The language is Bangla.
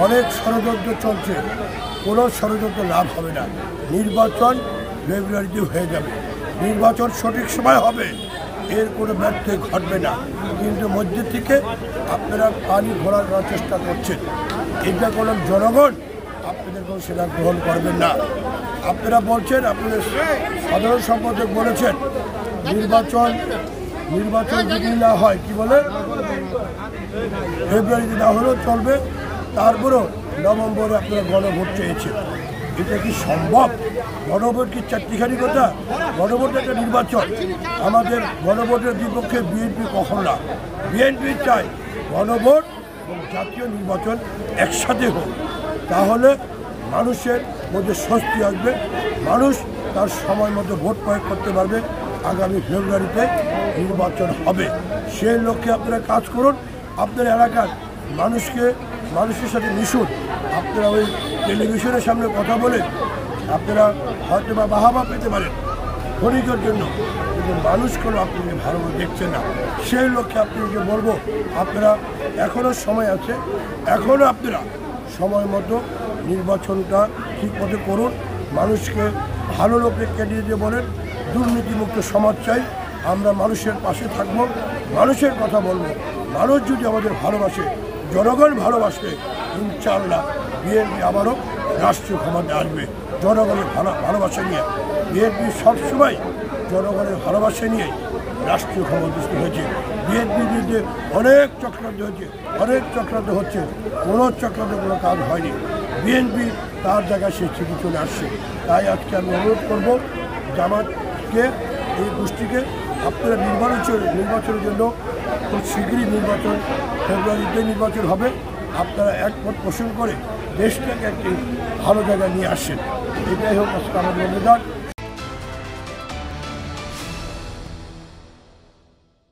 অনেক ষড়যন্ত্র চলছে, কোনো ষড়যন্ত্র লাভ হবে না। নির্বাচন ফেব্রুয়ারিতে হয়ে যাবে, নির্বাচন সঠিক সময় হবে, এর কোনো ব্যর্থ ঘটবে না। কিন্তু মধ্যে থেকে আপনারা পানি ঘোরার চেষ্টা করছেন, এটা কোনো জনগণ আপনাদের কোনো সেটা গ্রহণ করবেন না। আপনারা বলছেন, আপনাদের সাধারণ সম্পাদক বলেছেন নির্বাচন যদি না হয়, কি বলে ফেব্রুয়ারিতে না হলেও চলবে, তারপরেও নভেম্বরে আপনারা গণভোট চেয়েছেন। এটা কি সম্ভব? গণভোট কি চারটিখানি কথা? গণভোট একটা নির্বাচন। আমাদের গণভোটের বিপক্ষে বিএনপি কখন না। বিএনপি চায় গণভোট এবং জাতীয় নির্বাচন একসাথে হোক, তাহলে মানুষের মধ্যে স্বস্তি আসবে, মানুষ তার সময় মতো ভোট প্রয়োগ করতে পারবে। আগামী ফেব্রুয়ারিতে নির্বাচন হবে, সেই লক্ষ্যে আপনারা কাজ করুন। আপনার এলাকার মানুষের সাথে মিশুন। আপনারা ওই টেলিভিশনের সামনে কথা বলে আপনারা হয়তো বা বাহাবা পেতে পারেন ক্ষণিকের জন্য, কিন্তু মানুষ কোনো আপনাকে ভালোভাবে দেখছে না। সেই লক্ষ্যে আপনাকে বলবো, আপনারা এখনও সময় আছে, এখনও আপনারা সময় মতো নির্বাচনটা ঠিক মতো করুন। মানুষকে ভালো লোকের ক্যান্ডিডেট দিয়ে বলেন, দুর্নীতিমুক্ত সমাজ চাই, আমরা মানুষের পাশে থাকবো, মানুষের কথা বলবো। মানুষ যদি আমাদের ভালোবাসে, জনগণ ভালোবাসে, ইনশাআল্লাহ বিএনপি আবারও রাষ্ট্রীয় ক্ষমতায় আসবে। জনগণের ভালোবাসা নিয়ে বিএনপি সবসময় জনগণের ভালোবাসা নিয়ে রাষ্ট্রীয় ক্ষমতাস্থ হয়েছে। বিএনপির বিরুদ্ধে অনেক চক্রান্ত হয়েছে, অনেক চক্রান্ত হচ্ছে, কোনো চক্রান্ত কোনো কাজ হয়নি। বিএনপি তার জায়গায় সে স্থিতি চলে আসছে। তাই আজকে আমি অনুরোধ করবো জামাতকে, এই গোষ্ঠীকে, আপনারা নির্বাচনের জন্য খুব শীঘ্রই নির্বাচন, ফেব্রুয়ারিতে নির্বাচন হবে, আপনারা একমত পোষণ করে দেশটাকে একটি ভালো জায়গায় নিয়ে আসেন। এটাই হোক আজকে আমাদের নিবেদন।